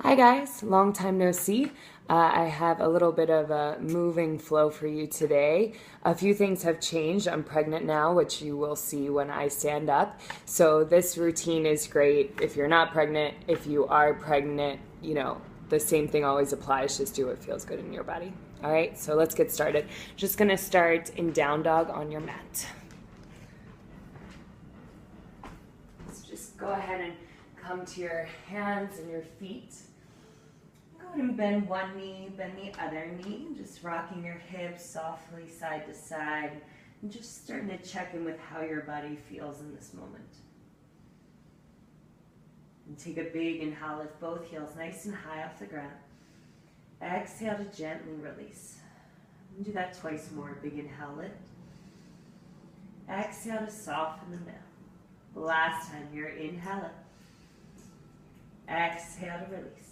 Hi guys, long time no see. I have a little bit of a moving flow for you today. A few things have changed. I'm pregnant now, which you will see when I stand up. So this routine is great if you're not pregnant. If you are pregnant, the same thing always applies. Just do what feels good in your body. All right, so let's get started. Just gonna start in down dog on your mat. So just go ahead and come to your hands and your feet. Go ahead and bend one knee, bend the other knee, just rocking your hips softly side to side, and just starting to check in with how your body feels in this moment. And take a big inhale, lift both heels nice and high off the ground. Exhale to gently release. And do that twice more. Big inhale, lift. Exhale to soften the middle. Last time here, inhale up. Exhale to release.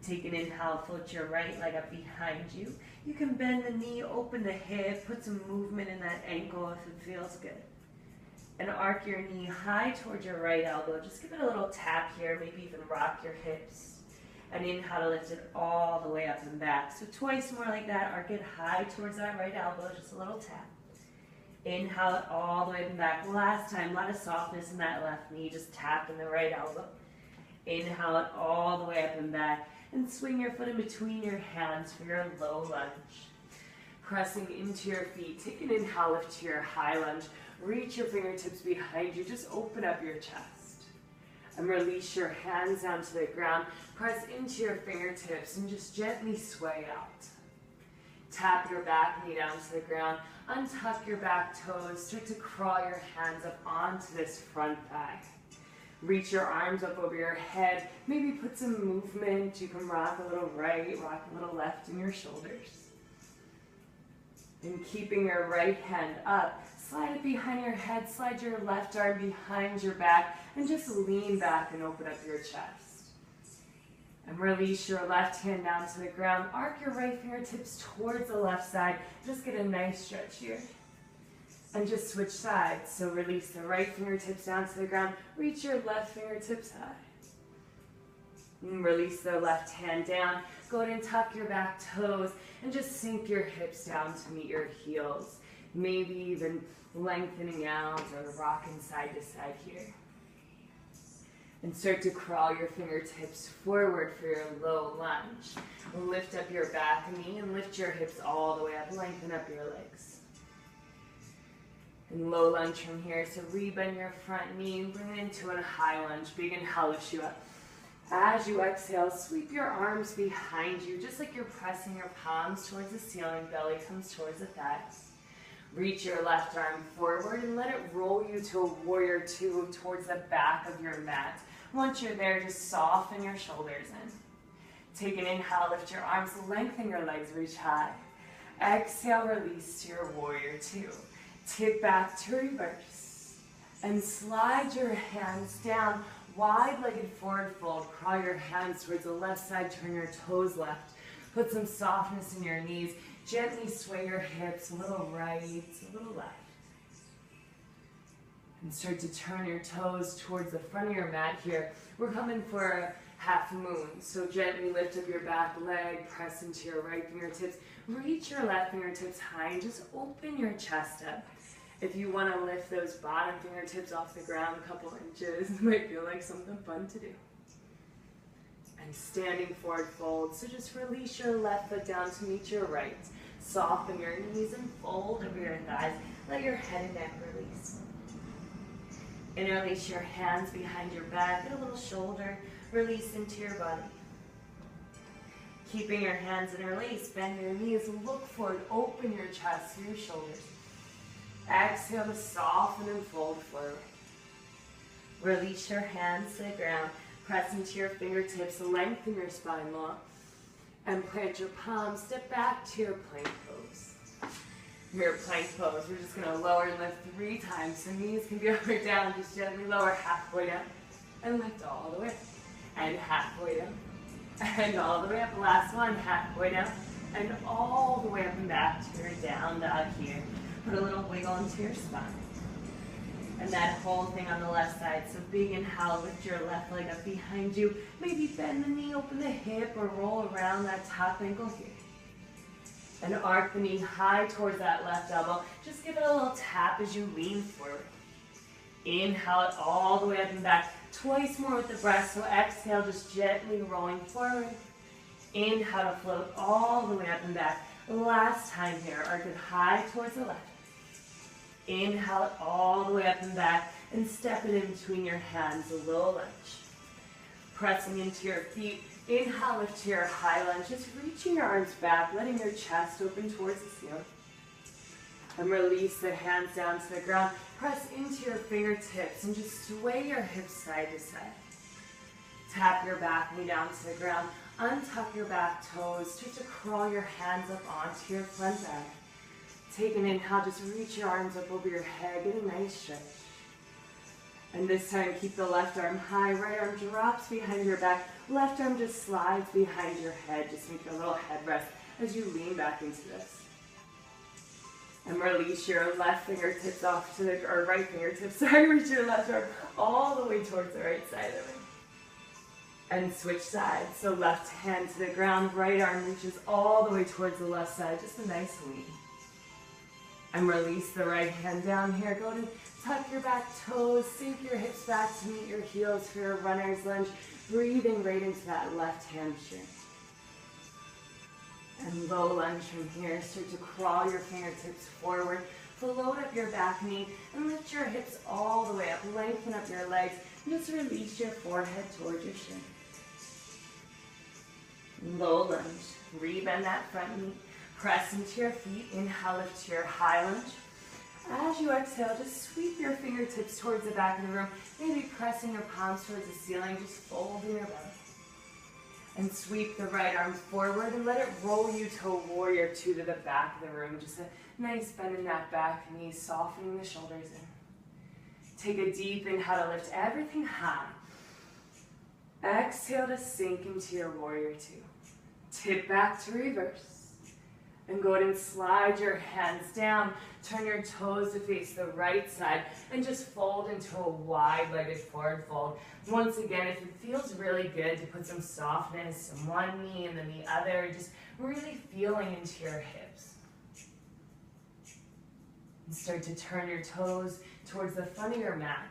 Take an inhale, float your right leg up behind you. You can bend the knee, open the hip, put some movement in that ankle if it feels good. And arc your knee high towards your right elbow. Just give it a little tap here, maybe even rock your hips. And inhale to lift it all the way up and back. So twice more like that, arc it high towards that right elbow, just a little tap. Inhale it all the way up and back. Last time, a lot of softness in that left knee, just tap in the right elbow. Inhale it all the way up and back. And swing your foot in between your hands for your low lunge. Pressing into your feet. Take an inhale, lift to your high lunge. Reach your fingertips behind you. Just open up your chest. And release your hands down to the ground. Press into your fingertips and just gently sway out. Tap your back knee down to the ground. Untuck your back toes. Start to crawl your hands up onto this front thigh. Reach your arms up over your head. Maybe put some movement. You can rock a little right, rock a little left in your shoulders. And keeping your right hand up, slide it behind your head, slide your left arm behind your back, and just lean back and open up your chest. And release your left hand down to the ground. Arc your right fingertips towards the left side. Just get a nice stretch here. And just switch sides. So release the right fingertips down to the ground. Reach your left fingertips high. And release the left hand down. Go ahead and tuck your back toes and just sink your hips down to meet your heels. Maybe even lengthening out or rocking side to side here. And start to crawl your fingertips forward for your low lunge. Lift up your back knee and lift your hips all the way up. Lengthen up your legs. And low lunge from here, so rebend your front knee and bring it into a high lunge. Big inhale lifts you up. As you exhale, sweep your arms behind you, just like you're pressing your palms towards the ceiling, belly comes towards the thighs. Reach your left arm forward and let it roll you to a warrior two towards the back of your mat. Once you're there, just soften your shoulders in. Take an inhale, lift your arms, lengthen your legs, reach high. Exhale, release to your warrior two. Tip back to reverse and slide your hands down, wide-legged forward fold. Crawl your hands towards the left side, turn your toes left. Put some softness in your knees. Gently sway your hips, a little right, a little left. And start to turn your toes towards the front of your mat here. We're coming for a half moon, so gently lift up your back leg, press into your right fingertips. Reach your left fingertips high and just open your chest up. If you want to lift those bottom fingertips off the ground a couple inches, it might feel like something fun to do. And standing forward fold, so just release your left foot down to meet your right. Soften your knees and fold over your thighs. Let your head and neck release. Interlace your hands behind your back, get a little shoulder release into your body. Keeping your hands interlaced, bend your knees, look forward, open your chest through your shoulders. Exhale to soften and fold forward. Release your hands to the ground. Press into your fingertips, lengthen your spine long. And plant your palms, step back to your plank pose. Your plank pose, we're just going to lower and lift 3 times. So knees can be up or down, just gently lower halfway down. And lift all the way. And halfway down. And all the way up. Last one, halfway down. And all the way up and back to your down dog here. Put a little wiggle into your spine. And that whole thing on the left side. So big inhale, lift your left leg up behind you. Maybe bend the knee, open the hip, or roll around that top ankle here. And arc the knee high towards that left elbow. Just give it a little tap as you lean forward. Inhale it all the way up and back. Twice more with the breath. So exhale, just gently rolling forward. Inhale to float all the way up and back. Last time here, arc it high towards the left. Inhale it all the way up and back, and step it in between your hands, a low lunge. Pressing into your feet. Inhale, lift to your high lunge, just reaching your arms back, letting your chest open towards the ceiling. And release the hands down to the ground. Press into your fingertips and just sway your hips side to side. Tap your back knee down to the ground. Untuck your back toes. Start to crawl your hands up onto your front back. Take an inhale, just reach your arms up over your head, get a nice stretch. And this time, keep the left arm high, right arm drops behind your back, left arm just slides behind your head. Just make a little head rest as you lean back into this. And release your left fingertips off to the, or right fingertips, reach your left arm all the way towards the right side of the ring. And switch sides, so left hand to the ground, right arm reaches all the way towards the left side, just a nice lean. And release the right hand down here. Go to tuck your back toes, sink your hips back to meet your heels for your runner's lunge. Breathing right into that left hamstring. And low lunge from here. Start to crawl your fingertips forward. Float up your back knee and lift your hips all the way up. Lengthen up your legs. And just release your forehead towards your shin. Low lunge. Rebend that front knee. Press into your feet. Inhale, lift to your high lunge. As you exhale, just sweep your fingertips towards the back of the room. Maybe pressing your palms towards the ceiling, just folding your belly. And sweep the right arm forward and let it roll you to a warrior two to the back of the room. Just a nice bend in that back knee, softening the shoulders in. Take a deep inhale to lift everything high. Exhale to sink into your warrior two. Tip back to reverse. And go ahead and slide your hands down. Turn your toes to face the right side. And just fold into a wide-legged forward fold. Once again, if it feels really good to put some softness in one knee and then the other, just really feeling into your hips. And start to turn your toes towards the front of your mat.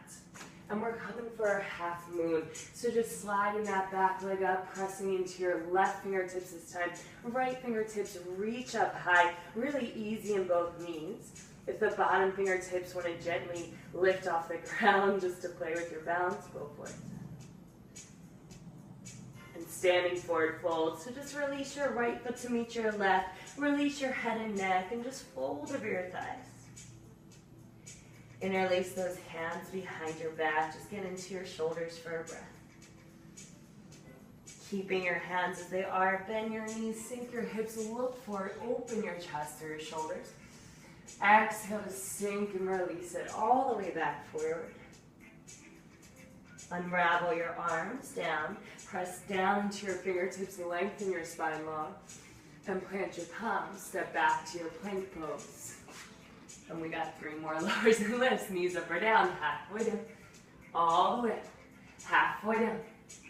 And we're coming for our half moon. So just sliding that back leg up, pressing into your left fingertips this time. Right fingertips reach up high, really easy in both knees. If the bottom fingertips want to gently lift off the ground just to play with your balance, go for it. And standing forward fold. So just release your right foot to meet your left. Release your head and neck and just fold over your thighs. Interlace those hands behind your back. Just get into your shoulders for a breath. Keeping your hands as they are. Bend your knees, sink your hips, look forward, open your chest or your shoulders. Exhale to sink and release it all the way back forward. Unravel your arms down. Press down into your fingertips, lengthen your spine long. And plant your palms. Step back to your plank pose. And we got 3 more lowers and lifts. Knees up or down, halfway down. All the way up. Halfway down.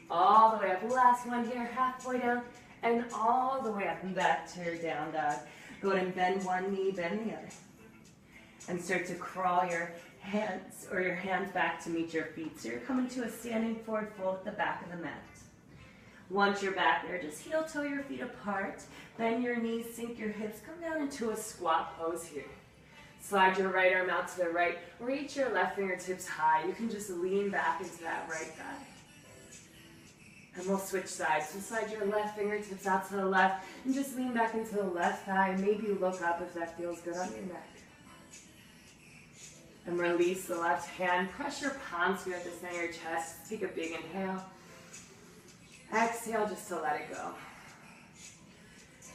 All the way up. Last one here, halfway down. And all the way up and back to your down dog. Go ahead and bend one knee, bend the other. And start to crawl your hands or your hands back to meet your feet. So you're coming to a standing forward fold at the back of the mat. Once you're back there, just heel toe your feet apart. Bend your knees, sink your hips. Come down into a squat pose here. Slide your right arm out to the right. Reach your left fingertips high. You can just lean back into that right thigh. And we'll switch sides. So slide your left fingertips out to the left and just lean back into the left thigh. Maybe look up if that feels good on your neck. And release the left hand. Press your palms here at the center of your chest. Take a big inhale. Exhale just to let it go.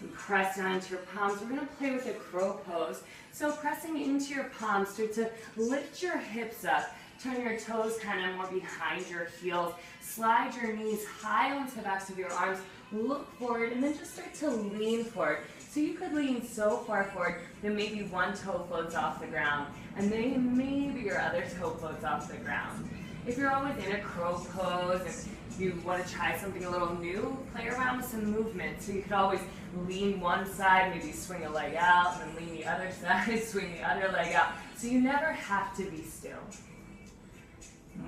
And press down into your palms. We're going to play with a crow pose. So pressing into your palms, start to lift your hips up. Turn your toes kind of more behind your heels. Slide your knees high onto the backs of your arms. Look forward and then just start to lean forward. So you could lean so far forward that maybe one toe floats off the ground and then maybe your other toe floats off the ground. If you're always in a crow pose and you want to try something a little new, play around with some movement. So you could always lean one side, maybe swing a leg out, and then lean the other side, swing the other leg out. So you never have to be still.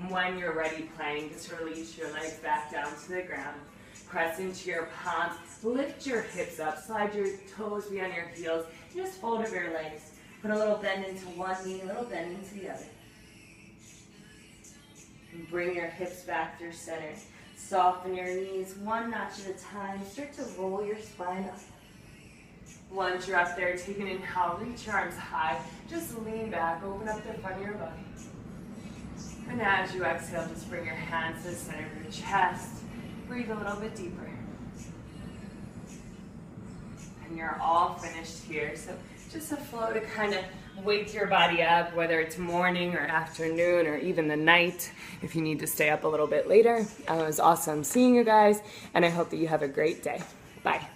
When you're ready playing, just release your legs back down to the ground. Press into your palms, lift your hips up, slide your toes beyond your heels, and just fold over your legs. Put a little bend into one knee, a little bend into the other. And bring your hips back through center. Soften your knees one notch at a time. Start to roll your spine up. Once you're up there, take an inhale, reach your arms high. Just lean back, open up the front of your body. And as you exhale, just bring your hands to the center of your chest. Breathe a little bit deeper. And you're all finished here. So just a flow to kind of wake your body up, whether it's morning or afternoon or even the night, if you need to stay up a little bit later. It was awesome seeing you guys, and I hope that you have a great day. Bye.